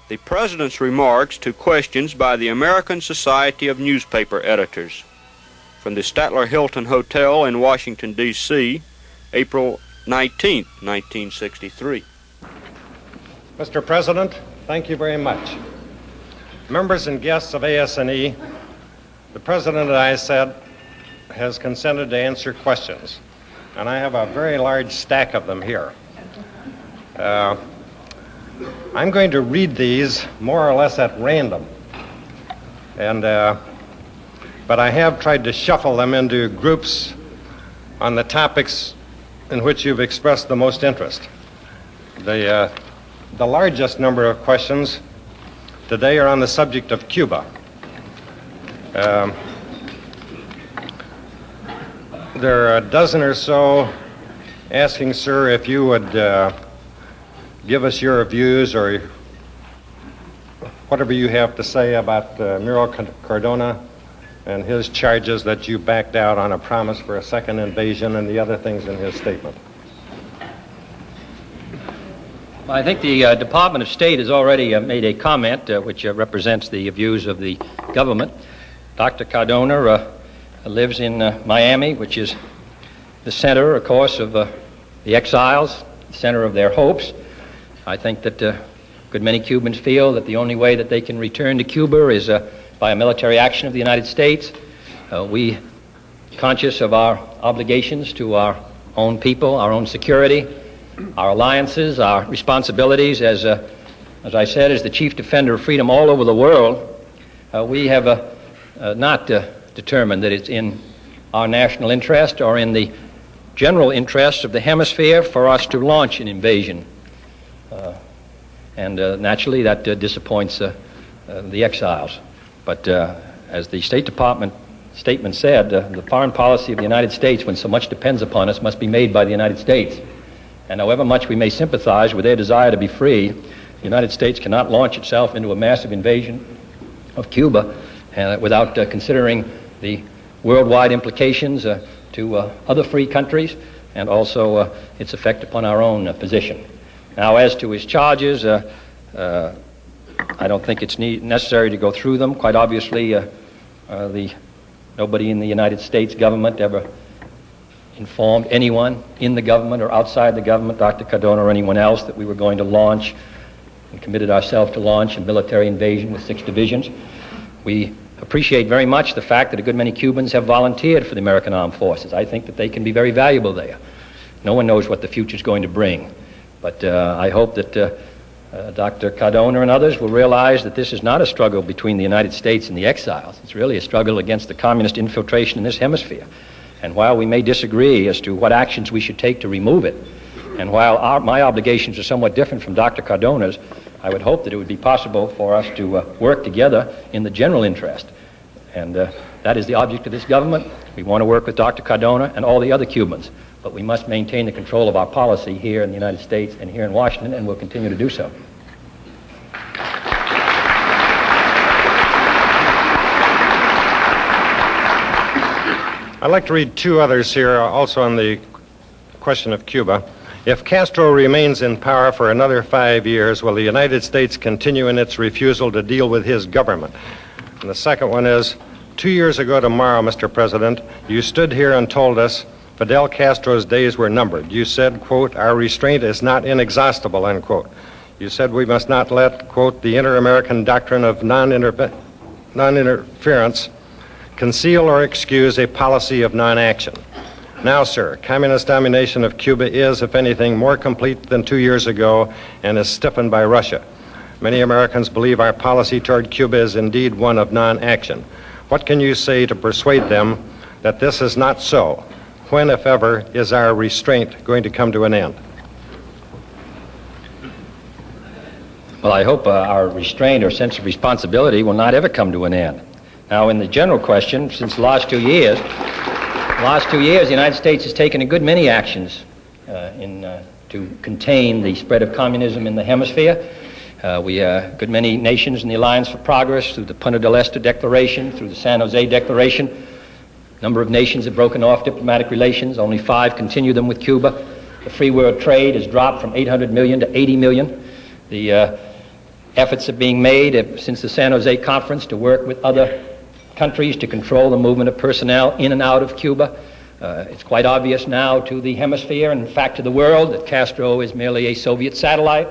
The President's remarks to questions by the American Society of Newspaper Editors. From the Statler Hilton Hotel in Washington, D.C., April 19, 1963. Mr. President, thank you very much. Members and guests of AS&E, the President, as I said, has consented to answer questions, and I have a very large stack of them here. I'm going to read these more or less at random, but I have tried to shuffle them into groups on the topics in which you've expressed the most interest. The largest number of questions today are on the subject of Cuba. There are a dozen or so asking, sir, if you would give us your views or whatever you have to say about Muro Cardona and his charges that you backed out on a promise for a second invasion and the other things in his statement. I think the Department of State has already made a comment which represents the views of the government. Dr. Cardona lives in Miami, which is the center, of course, of the exiles, the center of their hopes. I think that a good many Cubans feel that the only way that they can return to Cuba is by a military action of the United States. We, conscious of our obligations to our own people, our own security, our alliances, our responsibilities as I said, as the chief defender of freedom all over the world, we have not determined that it's in our national interest or in the general interest of the hemisphere for us to launch an invasion. And naturally that disappoints the exiles. But as the State Department statement said, the foreign policy of the United States, when so much depends upon us, must be made by the United States. And however much we may sympathize with their desire to be free, the United States cannot launch itself into a massive invasion of Cuba without considering the worldwide implications to other free countries and also its effect upon our own position. Now, as to his charges, I don't think it's necessary to go through them. Quite obviously, nobody in the United States government ever informed anyone in the government or outside the government, Dr. Cardona or anyone else, that we were going to launch and committed ourselves to launch a military invasion with 6 divisions. We appreciate very much the fact that a good many Cubans have volunteered for the American Armed Forces. I think that they can be very valuable there. No one knows what the future is going to bring. But I hope that Dr. Cardona and others will realize that this is not a struggle between the United States and the exiles. It's really a struggle against the communist infiltration in this hemisphere. And while we may disagree as to what actions we should take to remove it, and while my obligations are somewhat different from Dr. Cardona's, I would hope that it would be possible for us to work together in the general interest. And that is the object of this government. We want to work with Dr. Cardona and all the other Cubans, but we must maintain the control of our policy here in the United States and here in Washington, and we'll continue to do so. I'd like to read 2 others here, also on the question of Cuba. If Castro remains in power for another 5 years, will the United States continue in its refusal to deal with his government? And the second one is, 2 years ago tomorrow, Mr. President, you stood here and told us Fidel Castro's days were numbered. You said, quote, our restraint is not inexhaustible, unquote. You said we must not let, quote, the inter-American doctrine of non-interference conceal or excuse a policy of non-action. Now, sir, communist domination of Cuba is, if anything, more complete than 2 years ago and is stiffened by Russia. Many Americans believe our policy toward Cuba is indeed one of non-action. What can you say to persuade them that this is not so? When, if ever, is our restraint going to come to an end? Well, I hope our restraint or sense of responsibility will not ever come to an end. Now, in the general question, since the last 2 years, the United States has taken a good many actions to contain the spread of communism in the hemisphere. A good many nations in the Alliance for Progress, through the Punta del Este Declaration, through the San Jose Declaration. A number of nations have broken off diplomatic relations. Only 5 continue them with Cuba. The free world trade has dropped from 800 million to 80 million. The efforts are being made since the San Jose Conference to work with other countries to control the movement of personnel in and out of Cuba. It's quite obvious now to the hemisphere, and in fact to the world, that Castro is merely a Soviet satellite.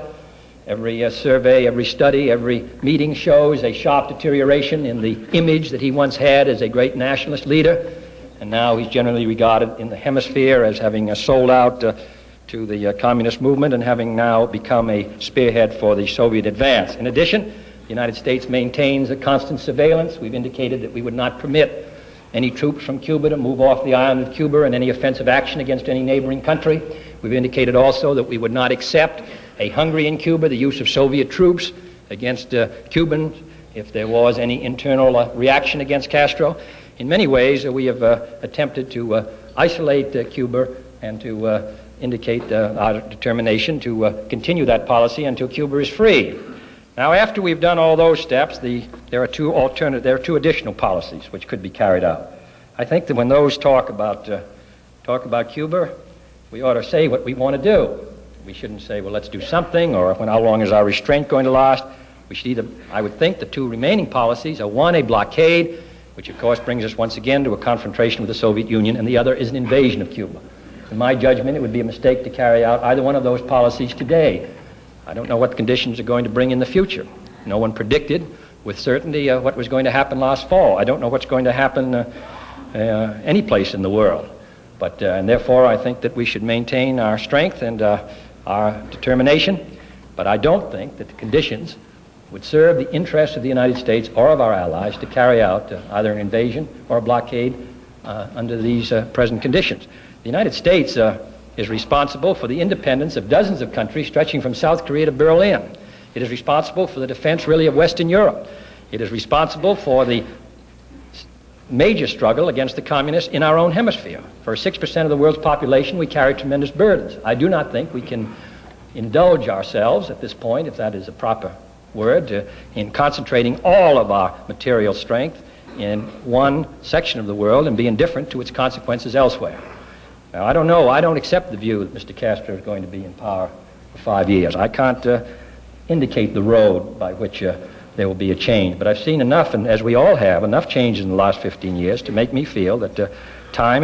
Every survey, every study, every meeting shows a sharp deterioration in the image that he once had as a great nationalist leader, and now he's generally regarded in the hemisphere as having sold out to the communist movement and having now become a spearhead for the Soviet advance. In addition, the United States maintains a constant surveillance. We've indicated that we would not permit any troops from Cuba to move off the island of Cuba in any offensive action against any neighboring country. We've indicated also that we would not accept a Hungary in Cuba, the use of Soviet troops against Cubans if there was any internal reaction against Castro. In many ways, we have attempted to isolate Cuba and to indicate our determination to continue that policy until Cuba is free. Now, after we've done all those steps, there are two additional policies which could be carried out. I think that when those talk about Cuba, we ought to say what we want to do. We shouldn't say, well, let's do something, or how long is our restraint going to last? We should either, I would think, the two remaining policies are one, a blockade, which of course brings us once again to a confrontation with the Soviet Union, and the other is an invasion of Cuba. In my judgment, it would be a mistake to carry out either one of those policies today. I don't know what conditions are going to bring in the future. No one predicted with certainty what was going to happen last fall. I don't know what's going to happen any place in the world. But, and therefore, I think that we should maintain our strength and our determination. But I don't think that the conditions would serve the interests of the United States or of our allies to carry out either an invasion or a blockade under these present conditions. The United States is responsible for the independence of dozens of countries stretching from South Korea to Berlin. It is responsible for the defense, really, of Western Europe. It is responsible for the major struggle against the communists in our own hemisphere. For 6% of the world's population, we carry tremendous burdens. I do not think we can indulge ourselves at this point, if that is a proper word, in concentrating all of our material strength in one section of the world and be indifferent to its consequences elsewhere. Now, I don't know. I don't accept the view that Mr. Castro is going to be in power for 5 years. I can't indicate the road by which there will be a change. But I've seen enough, and as we all have, enough changes in the last 15 years to make me feel that time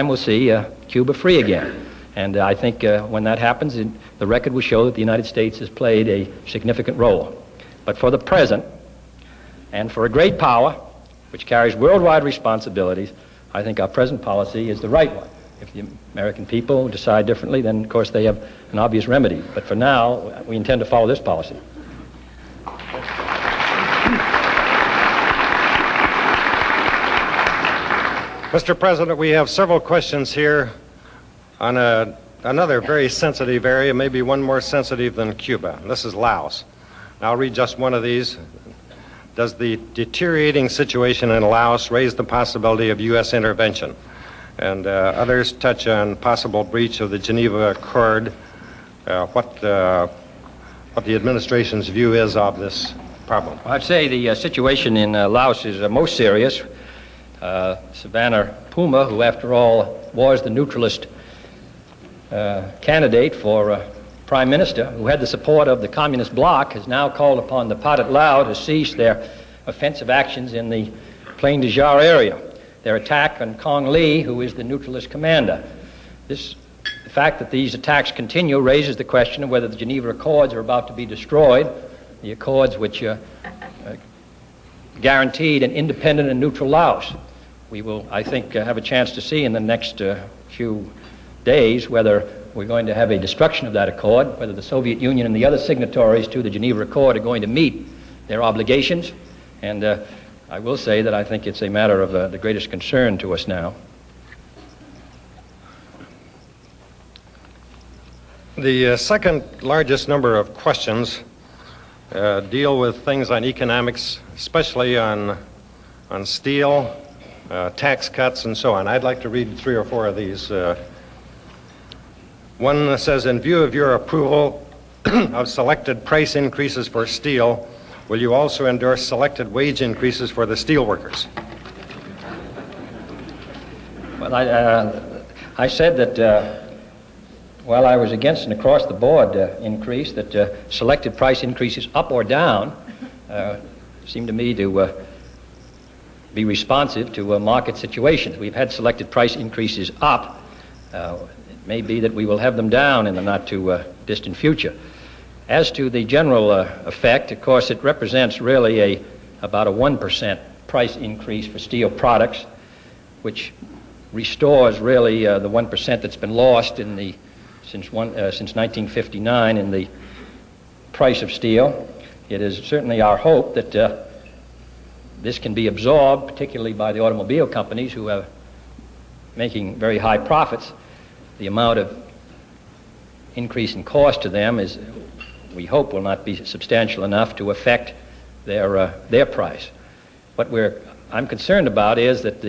will see Cuba free again. And I think when that happens, the record will show that the United States has played a significant role. But for the present, and for a great power, which carries worldwide responsibilities, I think our present policy is the right one. If the American people decide differently, then, of course, they have an obvious remedy. But for now, we intend to follow this policy. Mr. President, we have several questions here on another very sensitive area, maybe one more sensitive than Cuba. This is Laos. Now, I'll read just one of these. Does the deteriorating situation in Laos raise the possibility of U.S. intervention? And others touch on possible breach of the Geneva Accord, what the administration's view is of this problem. Well, I'd say the situation in Laos is most serious. Savannah Puma, who after all was the neutralist candidate for Prime Minister, who had the support of the Communist bloc, has now called upon the Pathet Lao to cease their offensive actions in the Plain de Jar area, their attack on Kong Lee, who is the neutralist commander. The fact that these attacks continue raises the question of whether the Geneva Accords are about to be destroyed, the accords which guaranteed an independent and neutral Laos. We will, I think, have a chance to see in the next few days whether we're going to have a destruction of that accord, whether the Soviet Union and the other signatories to the Geneva Accord are going to meet their obligations. And I will say that I think it's a matter of the greatest concern to us now. The second largest number of questions deal with things on economics, especially on steel, tax cuts, and so on. I'd like to read 3 or 4 of these. One says, in view of your approval of selected price increases for steel, will you also endorse selected wage increases for the steel workers? Well, I said that While I was against an across-the-board increase, that selected price increases up or down seem to me to be responsive to market situations. We've had selected price increases up. It may be that we will have them down in the not-too-distant future. As to the general effect, of course, it represents really about a 1% price increase for steel products, which restores really the 1% that's been lost since 1959 in the price of steel. It is certainly our hope that this can be absorbed, particularly by the automobile companies who are making very high profits. The amount of increase in cost to them is, we hope, will not be substantial enough to affect their price. What I'm concerned about is that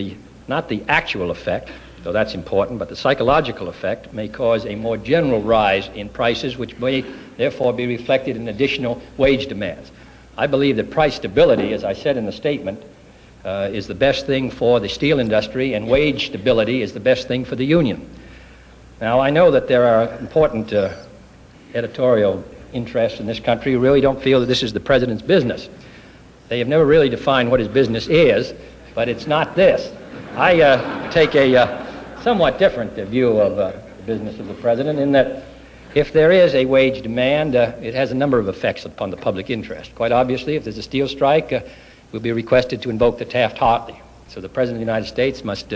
not the actual effect, though that's important, but the psychological effect may cause a more general rise in prices, which may therefore be reflected in additional wage demands. I believe that price stability, as I said in the statement, is the best thing for the steel industry, and wage stability is the best thing for the union. Now, I know that there are important editorial interests in this country who really don't feel that this is the president's business. They have never really defined what his business is, but it's not this. I take a somewhat different view of the business of the president, in that if there is a wage demand, it has a number of effects upon the public interest. Quite obviously, if there's a steel strike, we'll be requested to invoke the Taft-Hartley. So the President of the United States must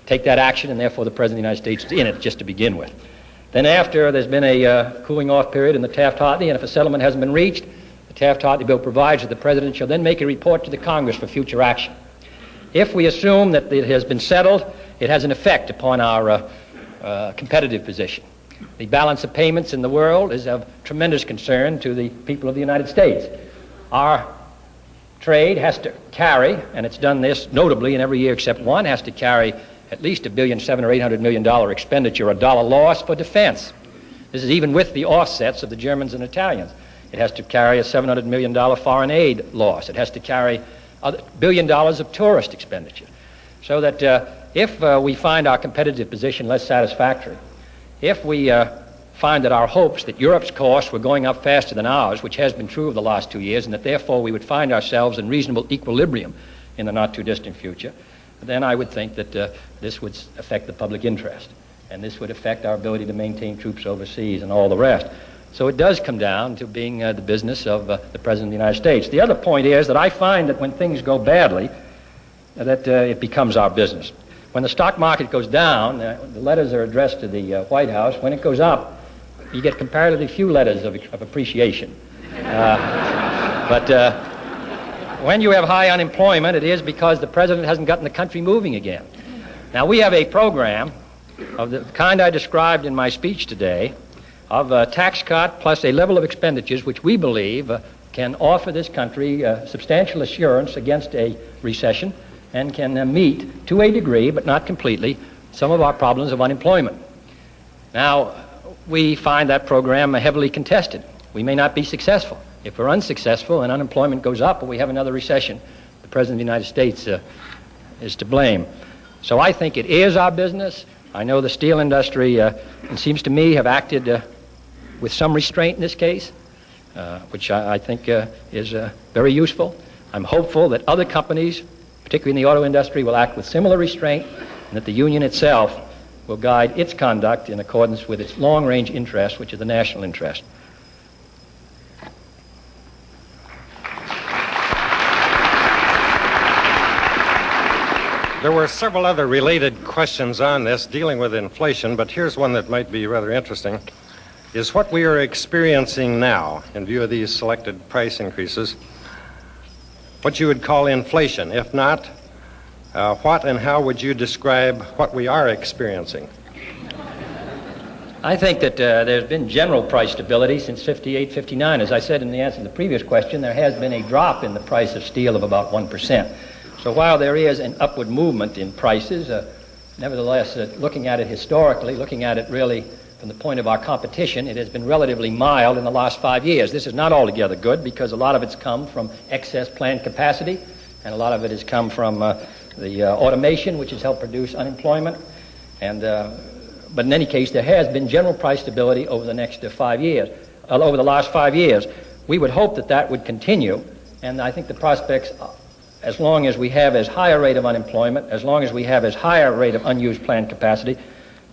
take that action, and therefore the President of the United States is in it just to begin with. Then after there's been a cooling off period in the Taft-Hartley, and if a settlement hasn't been reached, the Taft-Hartley bill provides that the President shall then make a report to the Congress for future action. If we assume that it has been settled, it has an effect upon our competitive position. The balance of payments in the world is of tremendous concern to the people of the United States. Our trade has to carry, and it's done this notably in every year except one, has to carry at least $1.7 billion or $800 million expenditure, a dollar loss for defense. This is even with the offsets of the Germans and Italians. It has to carry a $700 million foreign aid loss. It has to carry $1 billion of tourist expenditure. So that if we find our competitive position less satisfactory, if we find that our hopes that Europe's costs were going up faster than ours, which has been true of the last 2 years, and that therefore we would find ourselves in reasonable equilibrium in the not-too-distant future, then I would think that this would affect the public interest, and this would affect our ability to maintain troops overseas and all the rest. So it does come down to being the business of the President of the United States. The other point is that I find that when things go badly, that it becomes our business. When the stock market goes down, the letters are addressed to the White House. When it goes up, you get comparatively few letters of appreciation. But when you have high unemployment, it is because the president hasn't gotten the country moving again. Now, we have a program of the kind I described in my speech today, of a tax cut plus a level of expenditures which we believe can offer this country substantial assurance against a recession, and can meet, to a degree, but not completely, some of our problems of unemployment. Now, we find that program heavily contested. We may not be successful. If we're unsuccessful and unemployment goes up or we have another recession, the President of the United States is to blame. So I think it is our business. I know the steel industry, it seems to me, have acted with some restraint in this case, which I think is very useful. I'm hopeful that other companies, particularly in the auto industry, will act with similar restraint, and that the union itself will guide its conduct in accordance with its long-range interest, which is the national interest. There were several other related questions on this dealing with inflation, but here's one that might be rather interesting. Is what we are experiencing now, in view of these selected price increases, what you would call inflation? If not, what and how would you describe what we are experiencing? I think that there's been general price stability since 58, 59. As I said in the answer to the previous question, there has been a drop in the price of steel of about 1%. So while there is an upward movement in prices, nevertheless, looking at it historically, looking at it really from the point of our competition, it has been relatively mild in the last 5 years. This is not altogether good, because a lot of it's come from excess plant capacity, and a lot of it has come from the automation, which has helped produce unemployment. And but in any case, there has been general price stability over the next 5 years, over the last 5 years. We would hope that that would continue, and I think the prospects, as long as we have as high a rate of unemployment, as long as we have as high a rate of unused plant capacity,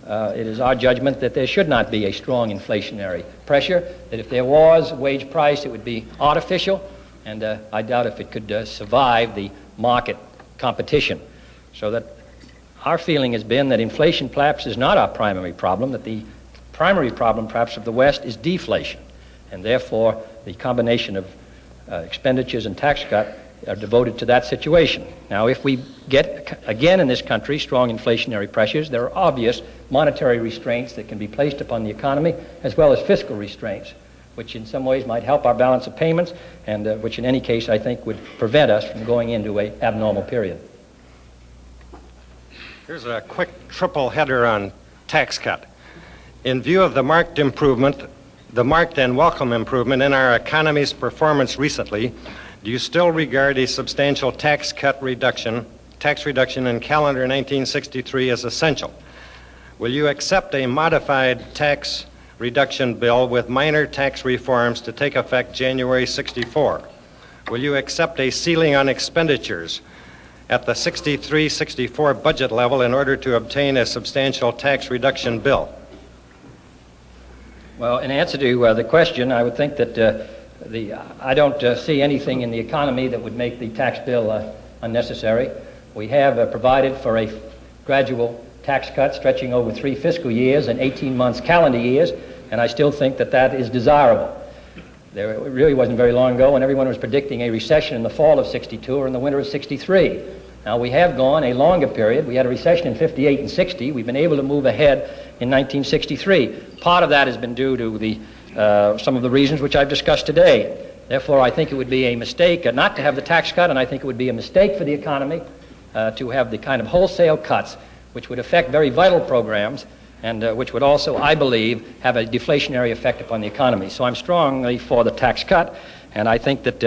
it is our judgment that there should not be a strong inflationary pressure, that if there was wage price, it would be artificial, and I doubt if it could survive the market competition. So that our feeling has been that inflation perhaps is not our primary problem, that the primary problem perhaps of the West is deflation, and therefore the combination of expenditures and tax cut are devoted to that situation. Now, if we get, again in this country, strong inflationary pressures, there are obvious monetary restraints that can be placed upon the economy, as well as fiscal restraints, which in some ways might help our balance of payments, and which in any case I think would prevent us from going into an abnormal period. Here's a quick triple header on tax cut. In view of the marked and welcome improvement in our economy's performance recently, do you still regard a substantial tax reduction in calendar 1963 as essential? Will you accept a modified tax reduction bill with minor tax reforms to take effect January 64? Will you accept a ceiling on expenditures at the 63-64 budget level in order to obtain a substantial tax reduction bill? Well, in answer to the question, I would think that I don't see anything in the economy that would make the tax bill unnecessary. We have provided for a gradual tax cut stretching over 3 fiscal years and 18 months calendar years, and I still think that that is desirable. It really wasn't very long ago when everyone was predicting a recession in the fall of 62 or in the winter of 63. Now, we have gone a longer period. We had a recession in 58 and 60. We've been able to move ahead in 1963. Part of that has been due to some of the reasons which I've discussed today. Therefore, I think it would be a mistake not to have the tax cut, and I think it would be a mistake for the economy to have the kind of wholesale cuts which would affect very vital programs and which would also, I believe, have a deflationary effect upon the economy. So I'm strongly for the tax cut, and I think that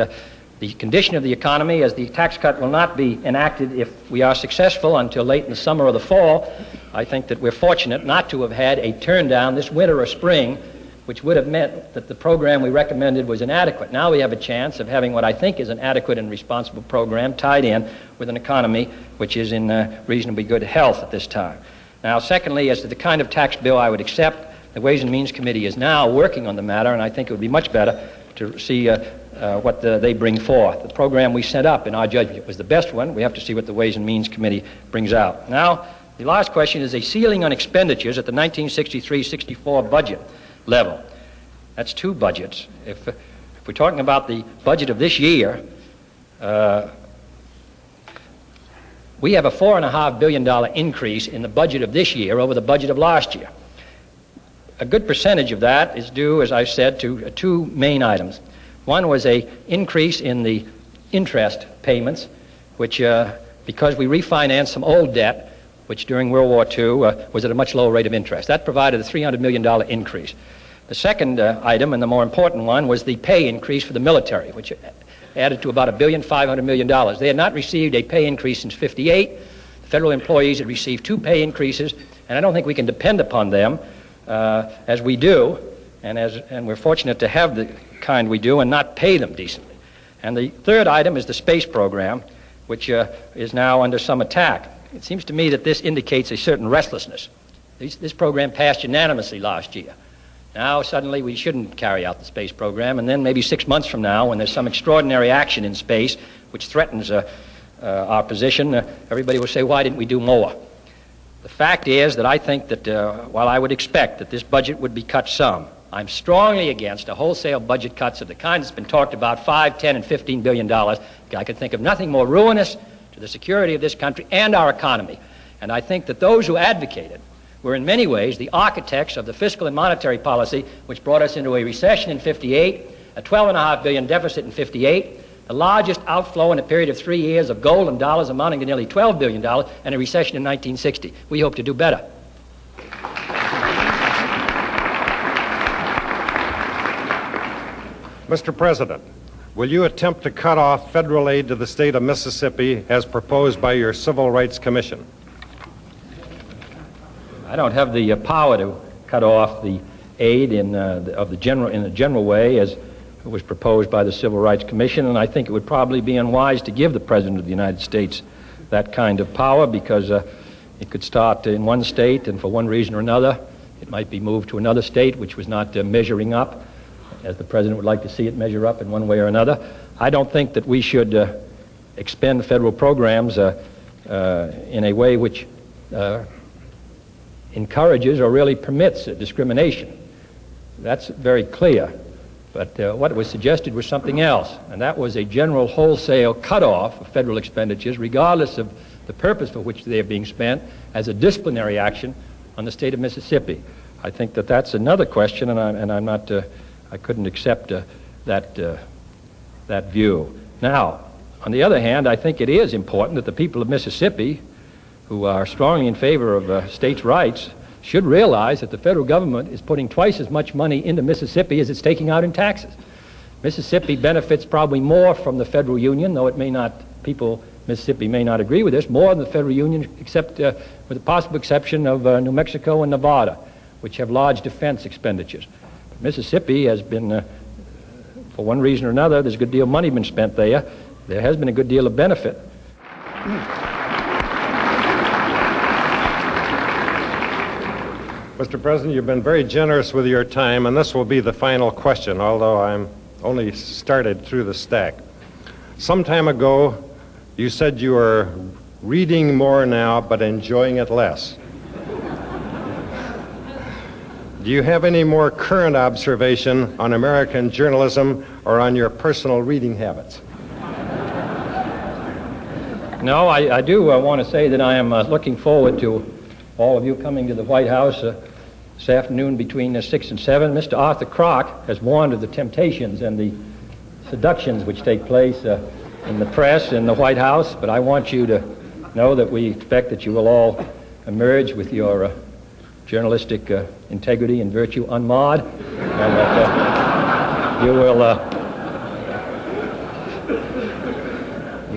the condition of the economy, as the tax cut will not be enacted if we are successful until late in the summer or the fall, I think that we're fortunate not to have had a turn down this winter or spring, which would have meant that the program we recommended was inadequate. Now we have a chance of having what I think is an adequate and responsible program tied in with an economy which is in reasonably good health at this time. Now, secondly, as to the kind of tax bill I would accept, the Ways and Means Committee is now working on the matter, and I think it would be much better to see what they bring forth. The program we set up, in our judgment, was the best one. We have to see what the Ways and Means Committee brings out. Now, the last question is a ceiling on expenditures at the 1963-64 budget level. That's 2 budgets. If we're talking about the budget of this year, we have a $4.5 billion increase in the budget of this year over the budget of last year. A good percentage of that is due, as I said, to 2 main items. One was an increase in the interest payments, which, because we refinanced some old debt, which during World War II was at a much lower rate of interest. That provided a $300 million increase. The second item, and the more important one, was the pay increase for the military, which added to about $1.5 billion. They had not received a pay increase since '58. The federal employees had received 2 pay increases, and I don't think we can depend upon them as we do, and we're fortunate to have the kind we do and not pay them decently. And the third item is the space program, which is now under some attack. It seems to me that this indicates a certain restlessness. This program passed unanimously last year. Now suddenly we shouldn't carry out the space program, and then maybe 6 months from now, when there's some extraordinary action in space which threatens our position, everybody will say, why didn't we do more? The fact is that I think that while I would expect that this budget would be cut some, I'm strongly against a wholesale budget cuts of the kind that's been talked about, $5, $10, and $15 billion. I could think of nothing more ruinous to the security of this country and our economy. And I think that those who advocated were in many ways the architects of the fiscal and monetary policy which brought us into a recession in '58, a $12.5 billion deficit in '58, the largest outflow in a period of 3 years of gold and dollars amounting to nearly $12 billion, and a recession in 1960. We hope to do better. Mr. President, will you attempt to cut off federal aid to the state of Mississippi as proposed by your Civil Rights Commission? I don't have the power to cut off the aid in a general way as was proposed by the Civil Rights Commission, and I think it would probably be unwise to give the President of the United States that kind of power, because it could start in one state, and for one reason or another, it might be moved to another state which was not measuring up, as the President would like to see it measure up in one way or another. I don't think that we should expend federal programs in a way which encourages or really permits discrimination. That's very clear. But what was suggested was something else, and that was a general wholesale cutoff of federal expenditures, regardless of the purpose for which they are being spent, as a disciplinary action on the state of Mississippi. I think that that's another question, and I'm not, I couldn't accept that view. Now, on the other hand, I think it is important that the people of Mississippi, who are strongly in favor of states' rights, should realize that the federal government is putting twice as much money into Mississippi as it's taking out in taxes. Mississippi benefits probably more from the federal union, though it may not, Mississippi may not agree with this, more than the federal union, except with the possible exception of New Mexico and Nevada, which have large defense expenditures. Mississippi has been, for one reason or another, there's a good deal of money been spent there. There has been a good deal of benefit. Mr. President, you've been very generous with your time, and this will be the final question, although I'm only started through the stack. Some time ago, you said you were reading more now, but enjoying it less. Do you have any more current observation on American journalism or on your personal reading habits? No, I do want to say that I am looking forward to all of you coming to the White House this afternoon between 6 and 7. Mr. Arthur Kroc has warned of the temptations and the seductions which take place in the press in the White House, but I want you to know that we expect that you will all emerge with your journalistic integrity and virtue unmarred, and that you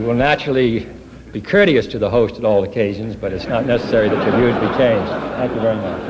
will naturally be courteous to the host at all occasions, but it's not necessary that your views be changed. Thank you very much.